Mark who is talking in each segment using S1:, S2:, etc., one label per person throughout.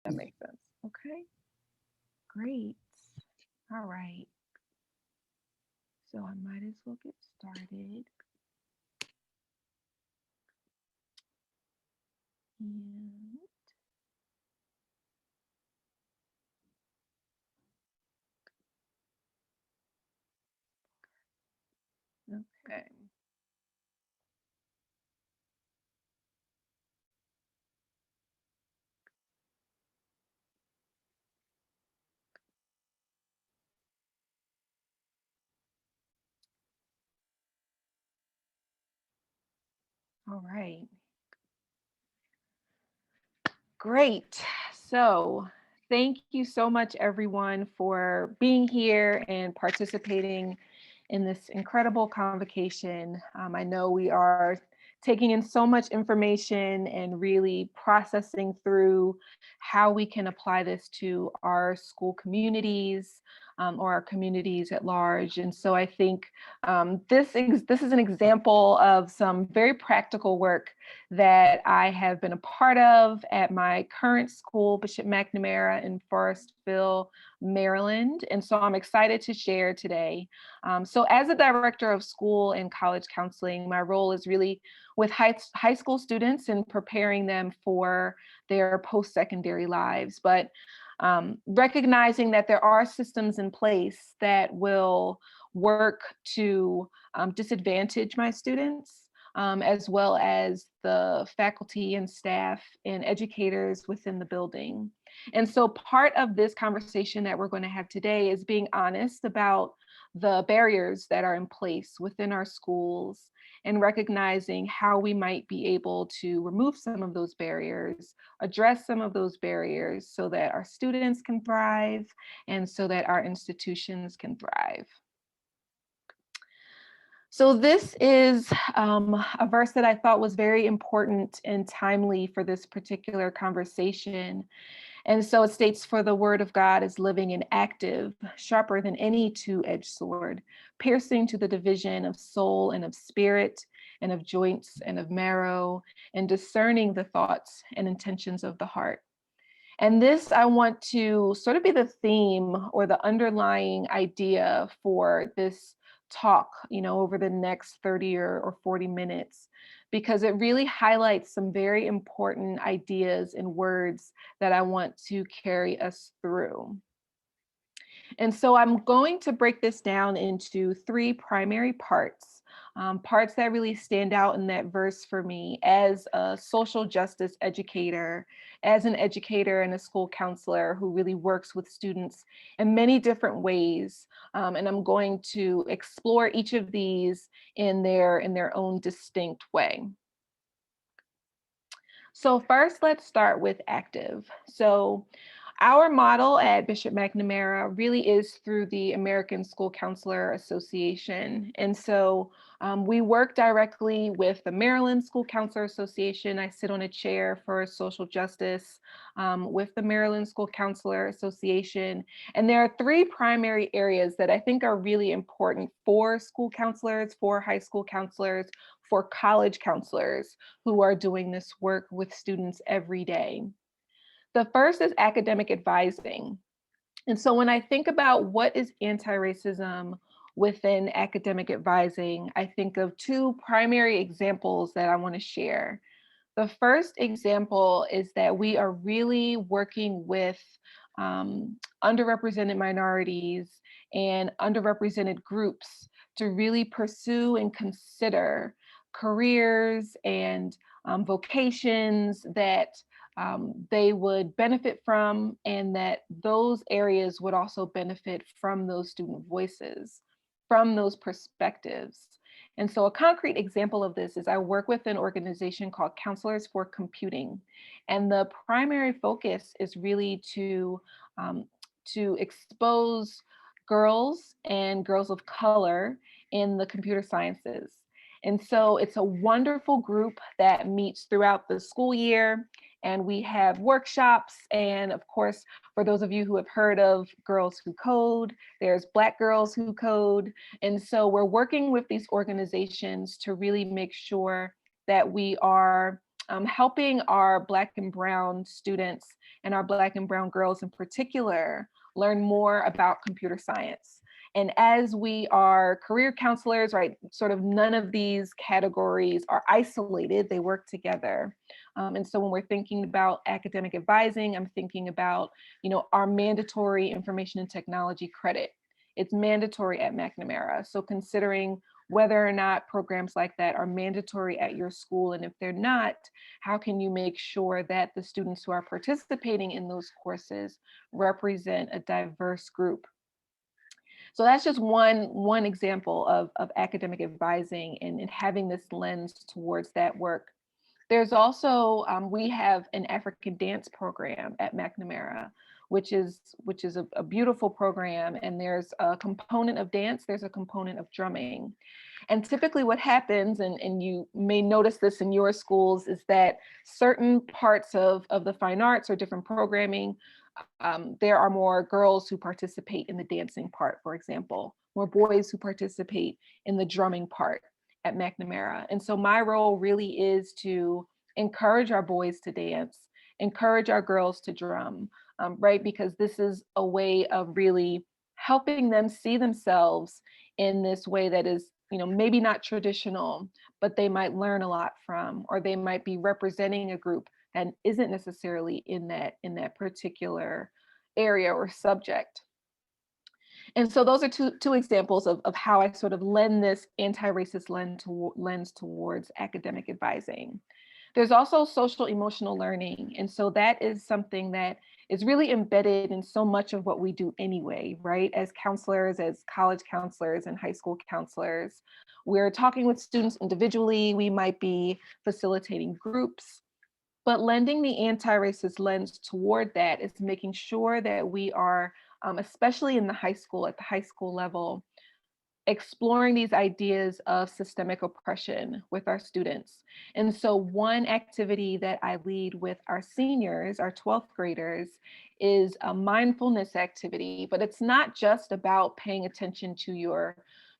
S1: That makes sense. Okay, great. All right. So I might as well get started. And okay. All right. Great. So thank you so much, everyone, for being here and participating in this incredible convocation. I know we are taking in so much information and really processing through how we can apply this to our school communities, or our communities at large. And so I think this is an example of some very practical work that I have been a part of at my current school, Bishop McNamara in Forestville, Maryland. And so I'm excited to share today. So as a director of school and college counseling, my role is really with high school students and preparing them for their post-secondary lives. But recognizing that there are systems in place that will work to disadvantage my students, as well as the faculty and staff and educators within the building. And so part of this conversation that we're going to have today is being honest about the barriers that are in place within our schools and recognizing how we might be able to remove some of those barriers, address some of those barriers so that our students can thrive and so that our institutions can thrive. So this is a verse that I thought was very important and timely for this particular conversation. And so it states, "For the word of God is living and active, sharper than any two-edged sword, piercing to the division of soul and of spirit and of joints and of marrow, and discerning the thoughts and intentions of the heart." And this, I want to sort of be the theme or the underlying idea for this talk, over the next 30 or 40 minutes, because it really highlights some very important ideas and words that I want to carry us through. And so I'm going to break this down into three primary parts, parts that really stand out in that verse for me as a social justice educator, as an educator and a school counselor who really works with students in many different ways. And I'm going to explore each of these in their own distinct way. So first, let's start with active. So our model at Bishop McNamara really is through the American School Counselor Association. And so we work directly with the Maryland School Counselor Association. I sit on a chair for social justice with the Maryland School Counselor Association. And there are three primary areas that I think are really important for school counselors, for high school counselors, for college counselors who are doing this work with students every day. The first is academic advising. And so when I think about what is anti-racism within academic advising, I think of two primary examples that I want to share. The first example is that we are really working with underrepresented minorities and underrepresented groups to really pursue and consider careers and vocations that they would benefit from, and that those areas would also benefit from those student voices, from those perspectives. And so a concrete example of this is I work with an organization called Counselors for Computing. And the primary focus is really to expose girls and girls of color in the computer sciences. And so it's a wonderful group that meets throughout the school year. And we have workshops. And of course, for those of you who have heard of Girls Who Code, there's Black Girls Who Code. And so we're working with these organizations to really make sure that we are helping our Black and Brown students and our Black and Brown girls in particular learn more about computer science. And as we are career counselors, right, sort of none of these categories are isolated, they work together. And so when we're thinking about academic advising, I'm thinking about, our mandatory information and technology credit. It's mandatory at McNamara. So considering whether or not programs like that are mandatory at your school, and if they're not, how can you make sure that the students who are participating in those courses represent a diverse group? So that's just one example of academic advising and having this lens towards that work. There's also, we have an African dance program at McNamara, which is a beautiful program. And there's a component of dance, there's a component of drumming. And typically what happens, and you may notice this in your schools, is that certain parts of the fine arts or different programming, there are more girls who participate in the dancing part, for example, more boys who participate in the drumming part at McNamara. And so my role really is to encourage our boys to dance, encourage our girls to drum, right? Because this is a way of really helping them see themselves in this way that is, maybe not traditional, but they might learn a lot from, or they might be representing a group and isn't necessarily in that particular area or subject. And so those are two examples of how I sort of lend this anti-racist lens towards academic advising. There's also social emotional learning. And so that is something that is really embedded in so much of what we do anyway, right? As counselors, as college counselors and high school counselors, we're talking with students individually. We might be facilitating groups. But lending the anti-racist lens toward that is making sure that we are, especially in the high school, at the high school level, exploring these ideas of systemic oppression with our students. And so one activity that I lead with our seniors, our 12th graders, is a mindfulness activity, but it's not just about paying attention to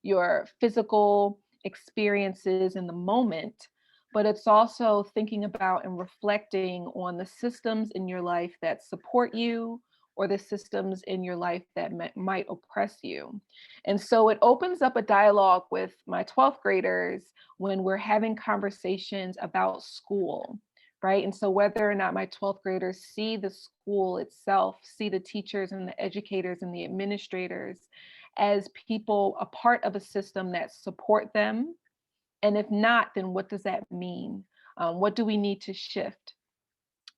S1: your physical experiences in the moment, but it's also thinking about and reflecting on the systems in your life that support you or the systems in your life that might oppress you. And so it opens up a dialogue with my 12th graders when we're having conversations about school, right? And so whether or not my 12th graders see the school itself, see the teachers and the educators and the administrators as people, a part of a system that support them. And if not, then what does that mean? What do we need to shift?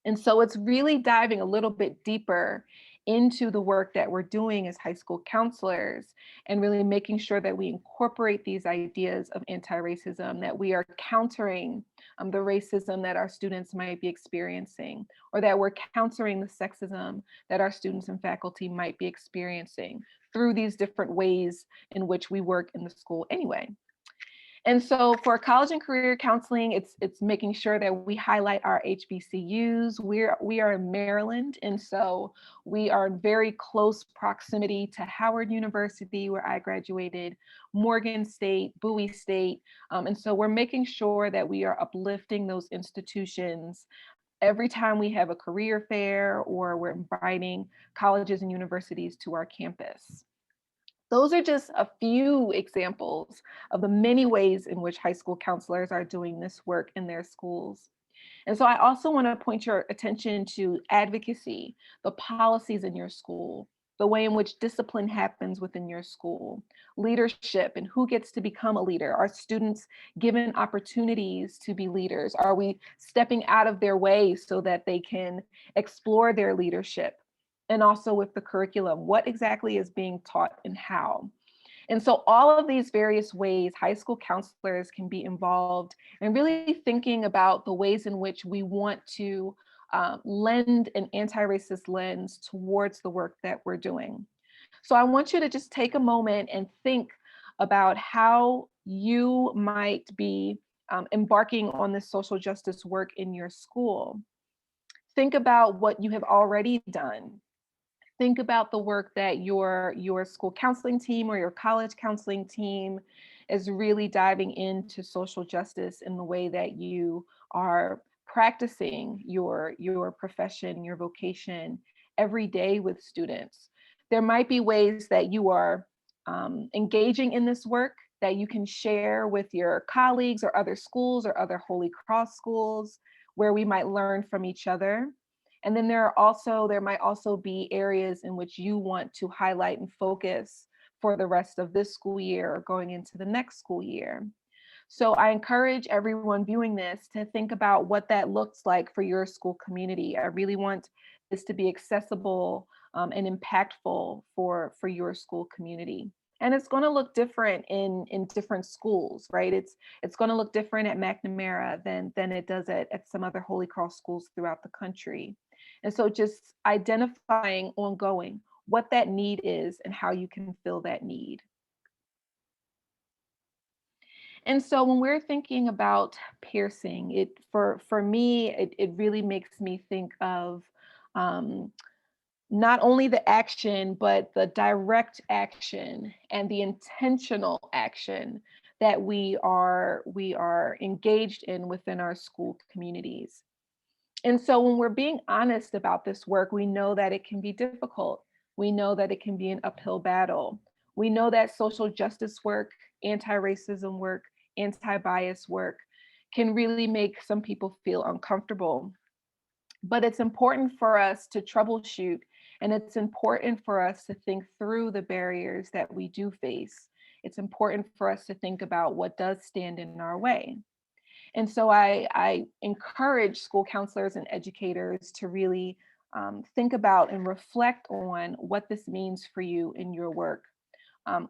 S1: And so it's really diving a little bit deeper into the work that we're doing as high school counselors and really making sure that we incorporate these ideas of anti-racism, that we are countering the racism that our students might be experiencing, or that we're countering the sexism that our students and faculty might be experiencing through these different ways in which we work in the school anyway. And so for college and career counseling, it's making sure that we highlight our HBCUs. We are in Maryland, and so we are in very close proximity to Howard University, where I graduated, Morgan State, Bowie State. And so we're making sure that we are uplifting those institutions every time we have a career fair or we're inviting colleges and universities to our campus. Those are just a few examples of the many ways in which high school counselors are doing this work in their schools. And so I also want to point your attention to advocacy, the policies in your school, the way in which discipline happens within your school, leadership and who gets to become a leader. Are students given opportunities to be leaders? Are we stepping out of their way so that they can explore their leadership? And also with the curriculum, what exactly is being taught and how? And so all of these various ways high school counselors can be involved and really thinking about the ways in which we want to lend an anti-racist lens towards the work that we're doing. So I want you to just take a moment and think about how you might be embarking on this social justice work in your school. Think about what you have already done. Think about the work that your school counseling team or your college counseling team is really diving into social justice in the way that you are practicing your profession, your vocation every day with students. There might be ways that you are engaging in this work that you can share with your colleagues or other schools or other Holy Cross schools where we might learn from each other. And then there might also be areas in which you want to highlight and focus for the rest of this school year or going into the next school year. So I encourage everyone viewing this to think about what that looks like for your school community. I really want this to be accessible and impactful for your school community. And it's going to look different in different schools, right? It's going to look different at McNamara than it does at some other Holy Cross schools throughout the country. And so just identifying ongoing what that need is and how you can fill that need. And so when we're thinking about piercing, for me, it really makes me think of um, not only the action, but the direct action and the intentional action that we are engaged in within our school communities. And so when we're being honest about this work, we know that it can be difficult. We know that it can be an uphill battle. We know that social justice work, anti-racism work, anti-bias work can really make some people feel uncomfortable. But it's important for us to troubleshoot, and it's important for us to think through the barriers that we do face. It's important for us to think about what does stand in our way. And so I encourage school counselors and educators to really think about and reflect on what this means for you in your work,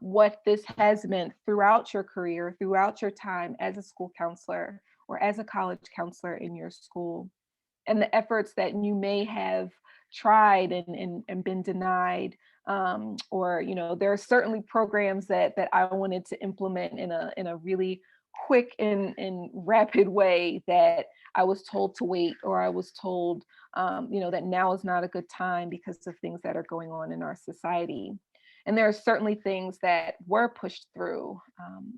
S1: what this has meant throughout your career, throughout your time as a school counselor or as a college counselor in your school, and the efforts that you may have tried and been denied. Or, there are certainly programs that I wanted to implement in a really quick and rapid way that I was told to wait, or I was told, that now is not a good time because of things that are going on in our society. And there are certainly things that were pushed through,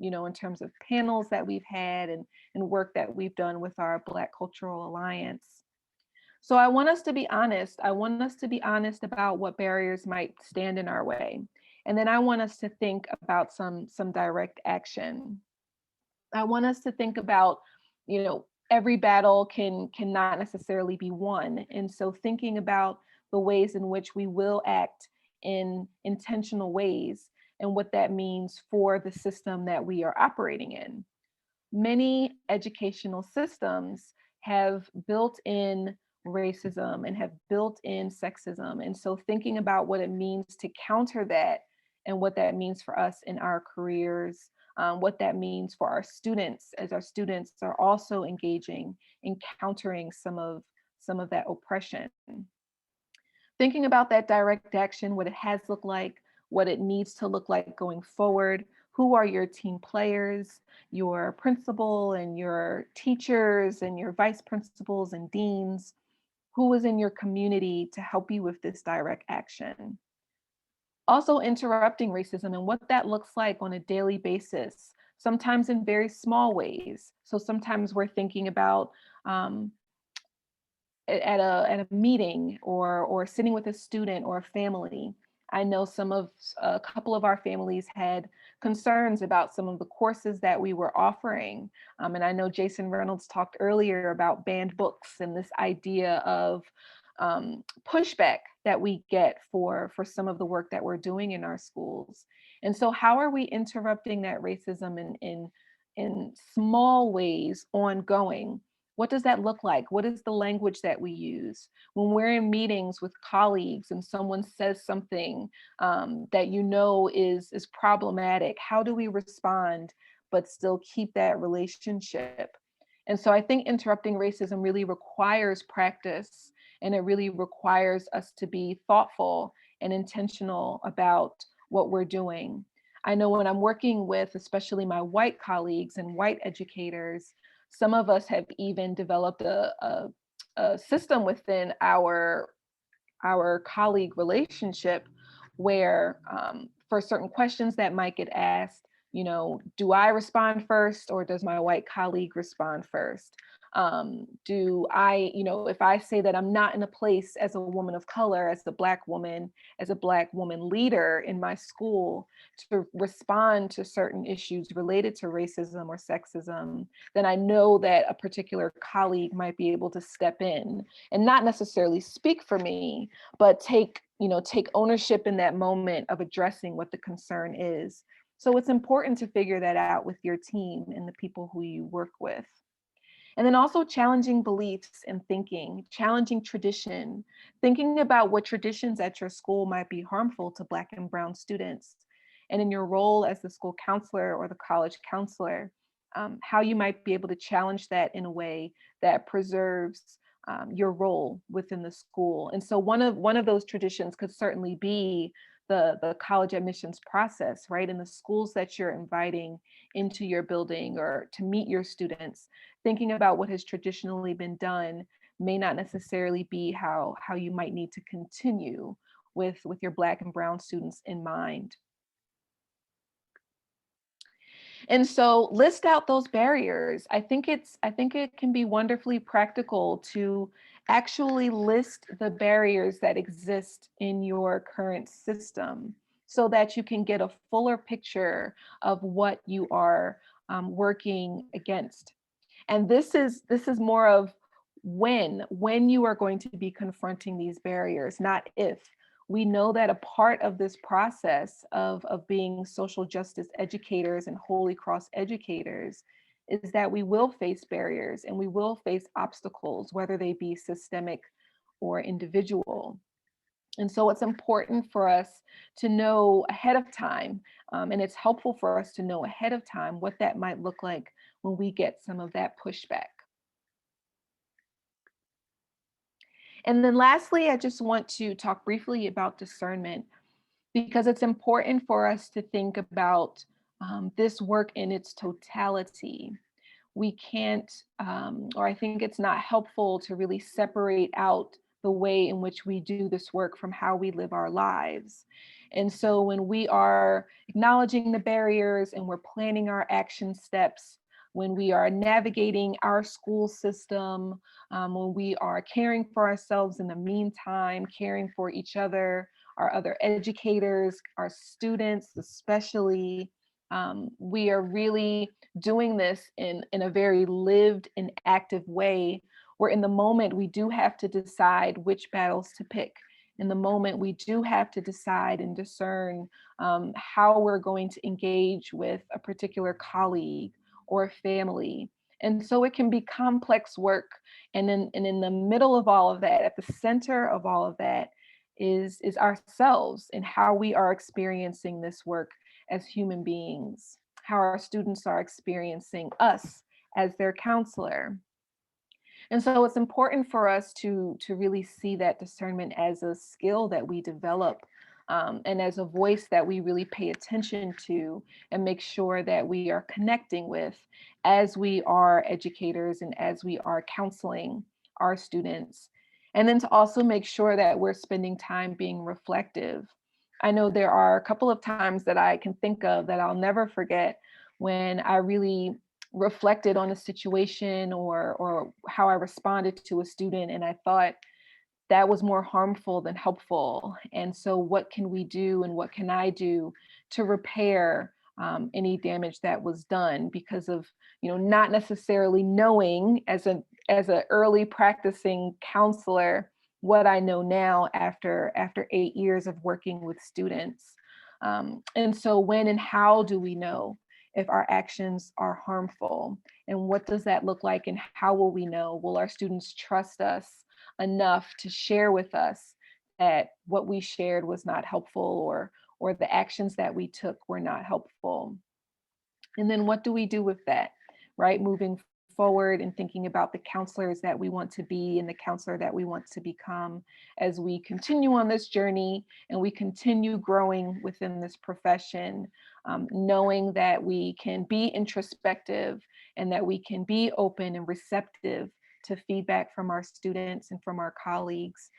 S1: in terms of panels that we've had and work that we've done with our Black Cultural Alliance. So I want us to be honest. I want us to be honest about what barriers might stand in our way. And then I want us to think about some direct action. I want us to think about, every battle cannot necessarily be won. And so thinking about the ways in which we will act in intentional ways and what that means for the system that we are operating in. Many educational systems have built in racism and have built in sexism. And so thinking about what it means to counter that and what that means for us in our careers, what that means for our students as our students are also engaging in countering some of that oppression. Thinking about that direct action, what it has looked like, what it needs to look like going forward. Who are your team players, your principal and your teachers and your vice principals and deans? Who is in your community to help you with this direct action? Also interrupting racism and what that looks like on a daily basis, sometimes in very small ways. So sometimes we're thinking about at a meeting or sitting with a student or a family. I know a couple of our families had concerns about some of the courses that we were offering. And I know Jason Reynolds talked earlier about banned books and this idea of pushback that we get for some of the work that we're doing in our schools. And so how are we interrupting that racism in small ways ongoing? What does that look like? What is the language that we use? When we're in meetings with colleagues and someone says something that is problematic, how do we respond but still keep that relationship? And so I think interrupting racism really requires practice, and it really requires us to be thoughtful and intentional about what we're doing. I know when I'm working with especially my white colleagues and white educators, some of us have even developed a system within our colleague relationship where for certain questions that might get asked, do I respond first or does my white colleague respond first? Do I, if I say that I'm not in a place as a woman of color, as a Black woman leader in my school to respond to certain issues related to racism or sexism, then I know that a particular colleague might be able to step in and not necessarily speak for me, but take ownership in that moment of addressing what the concern is. So it's important to figure that out with your team and the people who you work with. And then also challenging beliefs and thinking, challenging tradition, thinking about what traditions at your school might be harmful to Black and Brown students. And in your role as the school counselor or the college counselor, how you might be able to challenge that in a way that preserves your role within the school. And so one of those traditions could certainly be the college admissions process, right? In the schools that you're inviting into your building or to meet your students, thinking about what has traditionally been done may not necessarily be how you might need to continue with your Black and Brown students in mind. And so list out those barriers. I think it can be wonderfully practical to actually list the barriers that exist in your current system so that you can get a fuller picture of what you are working against. And this is more of when you are going to be confronting these barriers, not if. We know that a part of this process of being social justice educators and Holy Cross educators is that we will face barriers and we will face obstacles, whether they be systemic or individual. And so it's important for us to know ahead of time, and it's helpful for us to know ahead of time what that might look like when we get some of that pushback. And then lastly, I just want to talk briefly about discernment because it's important for us to think about this work in its totality. We can't, or I think it's not helpful to really separate out the way in which we do this work from how we live our lives. And so when we are acknowledging the barriers and we're planning our action steps, when we are navigating our school system, when we are caring for ourselves in the meantime, caring for each other, our other educators, our students, especially, we are really doing this in a very lived and active way, where in the moment we do have to decide which battles to pick. In the moment, we do have to decide and discern how we're going to engage with a particular colleague or family. And so it can be complex work. And in the middle of all of that, at the center of all of that, is ourselves and how we are experiencing this work as human beings, how our students are experiencing us as their counselor. And so it's important for us to really see that discernment as a skill that we develop, and as a voice that we really pay attention to and make sure that we are connecting with as we are educators and as we are counseling our students. And then to also make sure that we're spending time being reflective. I know there are a couple of times that I can think of that I'll never forget when I really reflected on a situation or how I responded to a student, and I thought that was more harmful than helpful. And so what can we do and what can I do to repair any damage that was done because of, not necessarily knowing as a early practicing counselor what I know now after 8 years of working with students. And so when and how do we know if our actions are harmful? And what does that look like? And how will we know? Will our students trust us enough to share with us that what we shared was not helpful, or the actions that we took were not helpful? And then what do we do with that, right? Moving forward and thinking about the counselors that we want to be and the counselor that we want to become as we continue on this journey and we continue growing within this profession, knowing that we can be introspective and that we can be open and receptive to feedback from our students and from our colleagues,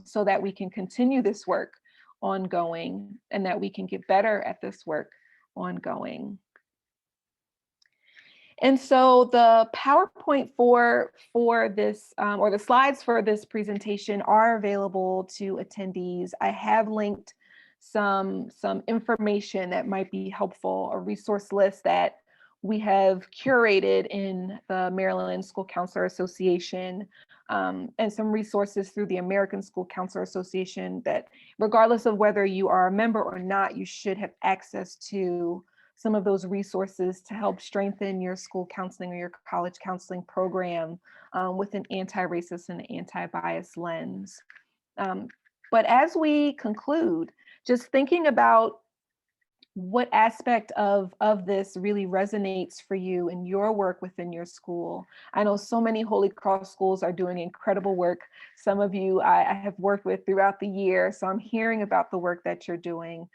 S1: so that we can continue this work ongoing and that we can get better at this work ongoing. And so the PowerPoint for this, or the slides for this presentation are available to attendees. I have linked some information that might be helpful, a resource list that we have curated in the Maryland School Counselor Association, and some resources through the American School Counselor Association that, regardless of whether you are a member or not, you should have access to some of those resources to help strengthen your school counseling or your college counseling program, with an anti-racist and anti-bias lens. Um, but as we conclude, just thinking about what aspect of this really resonates for you in your work within your school. I know so many Holy Cross schools are doing incredible work. Some of you I have worked with throughout the year, so I'm hearing about the work that you're doing,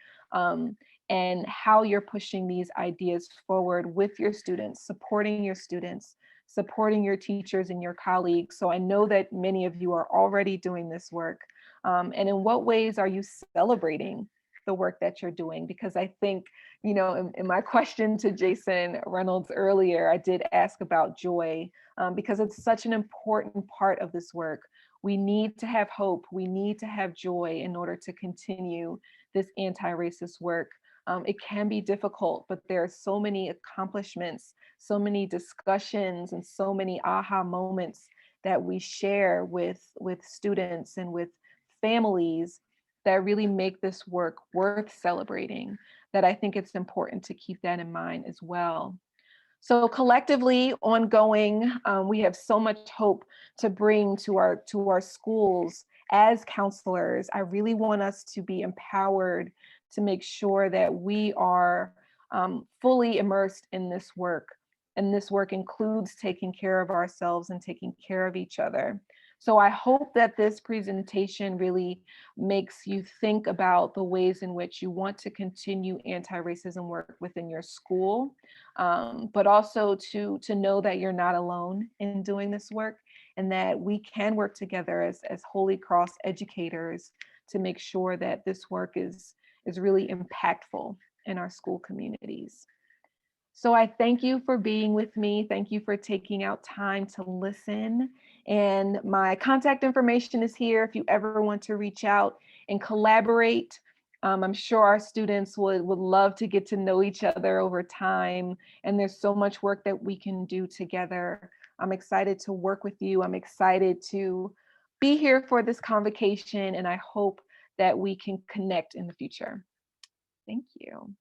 S1: and how you're pushing these ideas forward with your students, supporting your teachers and your colleagues. So I know that many of you are already doing this work. And in what ways are you celebrating the work that you're doing? Because I think, in my question to Jason Reynolds earlier, I did ask about joy, because it's such an important part of this work. We need to have hope. We need to have joy in order to continue this anti-racist work. It can be difficult, but there are so many accomplishments, so many discussions, and so many aha moments that we share with students and with families that really make this work worth celebrating, that I think it's important to keep that in mind as well. So collectively, ongoing, we have so much hope to bring to our schools as counselors. I really want us to be empowered to make sure that we are, fully immersed in this work. And this work includes taking care of ourselves and taking care of each other. So I hope that this presentation really makes you think about the ways in which you want to continue anti-racism work within your school, but also to know that you're not alone in doing this work, and that we can work together as Holy Cross educators to make sure that this work is really impactful in our school communities. So I thank you for being with me. Thank you for taking out time to listen. And my contact information is here if you ever want to reach out and collaborate. I'm sure our students would love to get to know each other over time. And there's so much work that we can do together. I'm excited to work with you. I'm excited to be here for this convocation, and I hope that we can connect in the future. Thank you.